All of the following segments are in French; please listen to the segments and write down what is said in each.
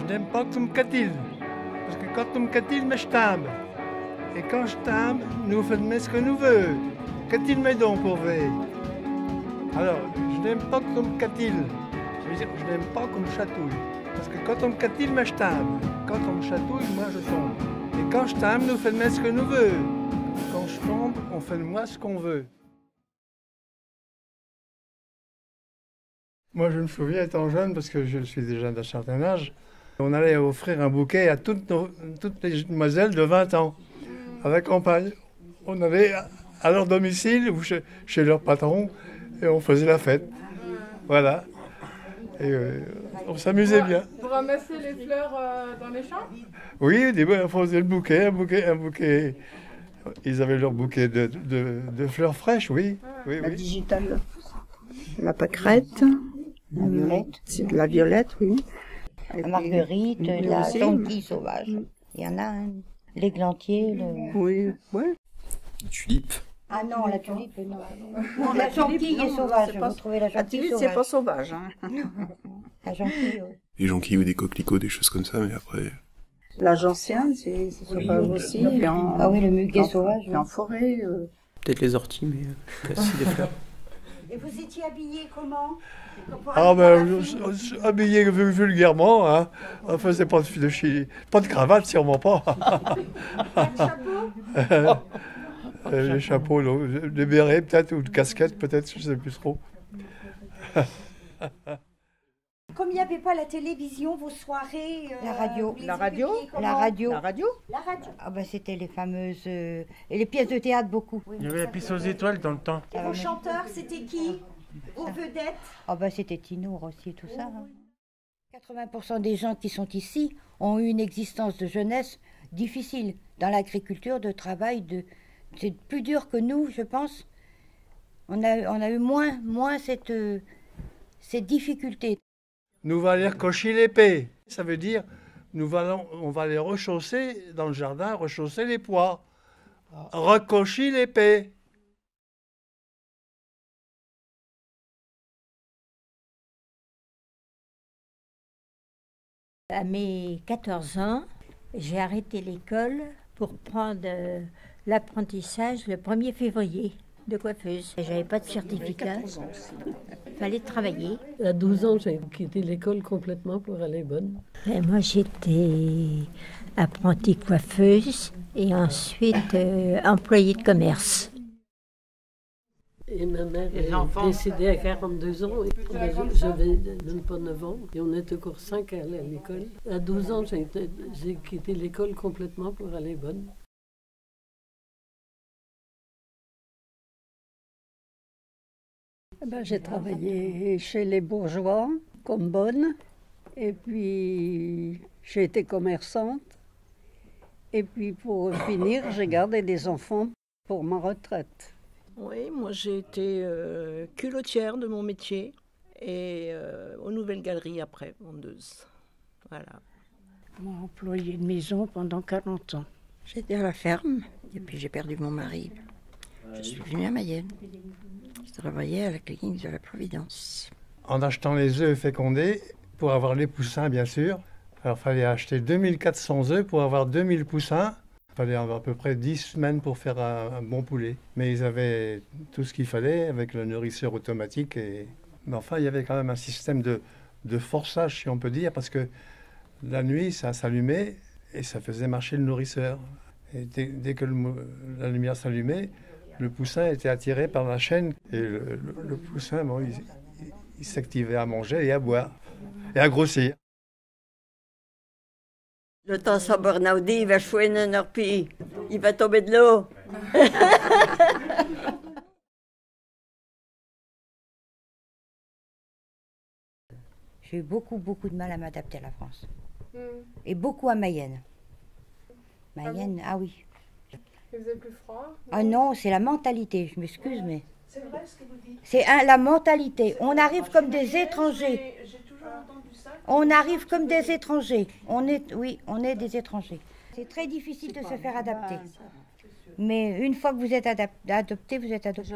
n'aime pas que tu me catilles. Parce que quand tu me catilles, mais je timbre. Et quand je timbre, nous faisons ce que nous veut. Catille-moi donc pour ver. Alors, je n'aime pas qu'on me catille. Je veux dire, je n'aime pas qu'on me chatouille. Parce que quand on me catille, moi je timbre. Quand on me chatouille, moi je tombe. Et quand je timbre, nous faisons ce que nous veut. Quand je tombe, on fait de moi ce qu'on veut. Moi, je me souviens étant jeune, parce que je suis déjà d'un certain âge, on allait offrir un bouquet à toutes les demoiselles de 20 ans, à la campagne. On allait à leur domicile ou chez leur patron et on faisait la fête. Voilà. Et on s'amusait bien. Vous ramassez les fleurs dans les champs? Oui, on faisait le bouquet, un bouquet. Ils avaient leur bouquet de fleurs fraîches, oui. Oui, La oui. digitale, la pâquerette, La violette. c'est de la violette, oui. Et La puis, marguerite, la aussi. jonquille sauvage. Il y en a un. L'églantier, le... Oui, ouais. Tulipe. Ah non, la tulipe, non. Non, la jonquille est sauvage. c'est pas- Vous trouvez la La jonquille tulipe, c'est sauvage? pas sauvage. Hein. La jonquille, oui. Des jonquilles ou des coquelicots, des choses comme ça, mais après... La gentiane, c'est sauvage aussi. Et en, Ah oui, le muguet en- sauvage. et en forêt. Peut-être les orties, mais aussi des fleurs. Et vous étiez habillé comment? Ah ben, habillé vulgairement, hein. On faisait pas pas de cravate, sûrement pas. Les chapeaux, des bérets peut-être, ou de casquettes peut-être, je sais plus trop. Comme il n'y avait pas la télévision, vos soirées... La radio. vous les La radio. exécutiez comment? La radio. La radio. La radio. Ah bah c'était les fameuses... et les pièces de théâtre, beaucoup. Il y avait la piste aux étoiles dans le temps. Et vos chanteurs, c'était qui? Vos vedettes? Ah bah c'était Tinour aussi, tout ça. Hein. 80% des gens qui sont ici ont eu une existence de jeunesse difficile. Dans l'agriculture, de travail, c'est plus dur que nous, je pense. On a eu moins cette difficulté. Nous va aller recocher l'épée. Ça veut dire, on va aller rechausser dans le jardin, rechausser les pois. Recocher l'épée. À mes 14 ans, j'ai arrêté l'école pour prendre l'apprentissage le 1er février de coiffeuse. J'avais pas de certificat, fallait travailler. À 12 ans, j'ai quitté l'école complètement pour aller bonne. Et moi, j'étais apprentie coiffeuse et ensuite employée de commerce. Et ma mère est décédée à 42 ans. J'avais même pas 9 ans. Et on était encore 5 à aller à l'école. À 12 ans, j'ai quitté l'école complètement pour aller bonne. J'ai travaillé chez les bourgeois comme bonne. Et puis, j'ai été commerçante. Et puis, pour finir, j'ai gardé des enfants pour ma retraite. Oui, moi j'ai été culottière de mon métier et aux Nouvelles Galeries après, vendeuse. Voilà. Moi, employée de maison pendant 40 ans. J'étais à la ferme et puis j'ai perdu mon mari. Je suis venue à Mayenne. Je travaillais à la clinique de la Providence. En achetant les œufs fécondés, pour avoir les poussins bien sûr, alors il fallait acheter 2400 œufs pour avoir 2000 poussins. Il fallait à peu près 10 semaines pour faire un bon poulet. Mais ils avaient tout ce qu'il fallait avec le nourrisseur automatique. Mais enfin, il y avait quand même un système de forçage, si on peut dire, parce que la nuit, ça s'allumait et ça faisait marcher le nourrisseur. Et dès que la lumière s'allumait, le poussin était attiré par la chaîne. Et le poussin, bon, il s'activait à manger et à boire et à grossir. Le temps sans Bornaudi, il va chouiner un orpi. Il va tomber de l'eau. J'ai eu beaucoup de mal à m'adapter à la France. Et beaucoup à Mayenne. Mayenne, ah oui. Il faisait plus froid? Ah non, c'est la mentalité, je m'excuse, mais... C'est vrai ce que vous dites. C'est la mentalité. On arrive comme des étrangers. J'ai toujours entendu ça. On arrive comme des étrangers. On est des étrangers. C'est très difficile de se faire adapter. Mais une fois que vous êtes adopté, vous êtes adopté.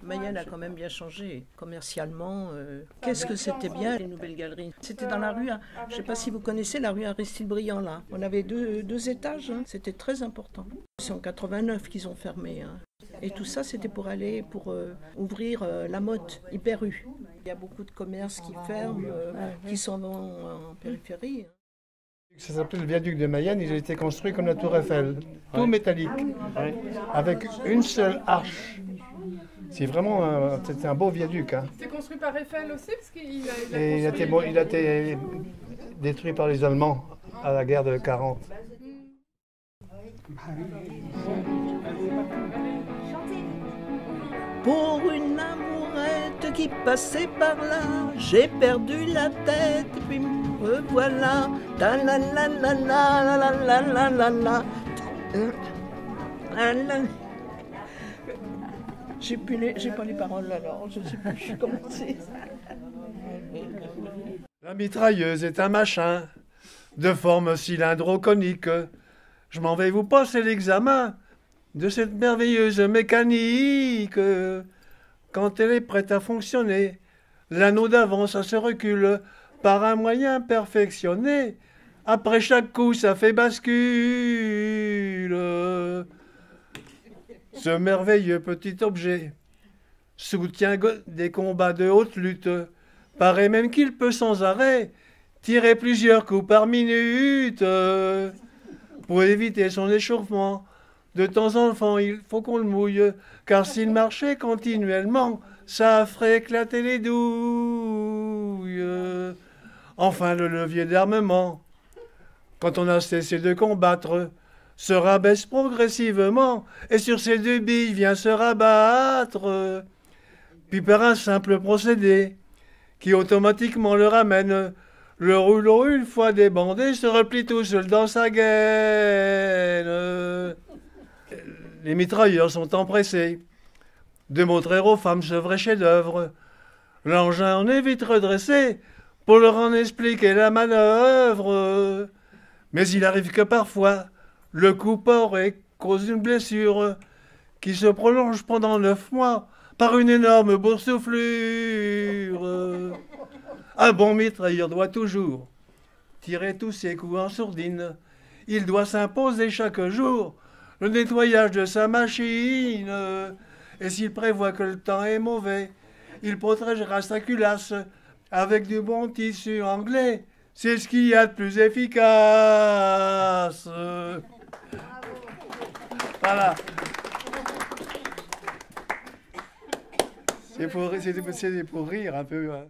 Mayenne a quand même bien changé commercialement. Qu'est-ce que c'était bien, les nouvelles galeries. C'était dans la rue, je ne sais pas si vous connaissez la rue Aristide-Briand là. On avait deux étages, hein. C'était très important. C'est en 89 qu'ils ont fermé. Hein. Et tout ça, c'était pour aller ouvrir la Motte, Hyper Rue. Il y a beaucoup de commerces qui ferment, qui s'en vont en périphérie. Ça s'appelait le viaduc de Mayenne, il a été construit comme la Tour Eiffel, tout métallique, avec une seule arche. C'est vraiment c'était un beau viaduc. Hein. C'est construit par Eiffel aussi parce qu'il a, Et il a été détruit par les Allemands à la guerre de 40. Pour une amourette qui passait par là, j'ai perdu la tête, puis me revoilà. Ta la la la la la la la la la. J'ai pas les paroles alors, je sais plus comment c'est. La mitrailleuse est un machin de forme cylindro-conique. Je m'en vais vous passer l'examen de cette merveilleuse mécanique. Quand elle est prête à fonctionner, l'anneau d'avant ça se recule par un moyen perfectionné. Après chaque coup ça fait bascule. Ce merveilleux petit objet soutient des combats de haute lutte. Paraît même qu'il peut sans arrêt tirer plusieurs coups par minute. Pour éviter son échauffement, de temps en temps, il faut qu'on le mouille, car s'il marchait continuellement, ça ferait éclater les douilles. Enfin, le levier d'armement, quand on a cessé de combattre, se rabaisse progressivement, et sur ses deux billes vient se rabattre. Puis par un simple procédé, qui automatiquement le ramène, le rouleau, une fois débandé, se replie tout seul dans sa gaine. Les mitrailleurs sont empressés de montrer aux femmes ce vrai chef-d'œuvre. L'engin en est vite redressé pour leur en expliquer la manœuvre. Mais il arrive que parfois, le coup porté cause une blessure qui se prolonge pendant 9 mois par une énorme boursouflure. Un bon mitrailleur doit toujours tirer tous ses coups en sourdine. Il doit s'imposer chaque jour le nettoyage de sa machine. Et s'il prévoit que le temps est mauvais, il protégera sa culasse avec du bon tissu anglais. C'est ce qu'il y a de plus efficace. Voilà. C'est pour rire un peu. Hein.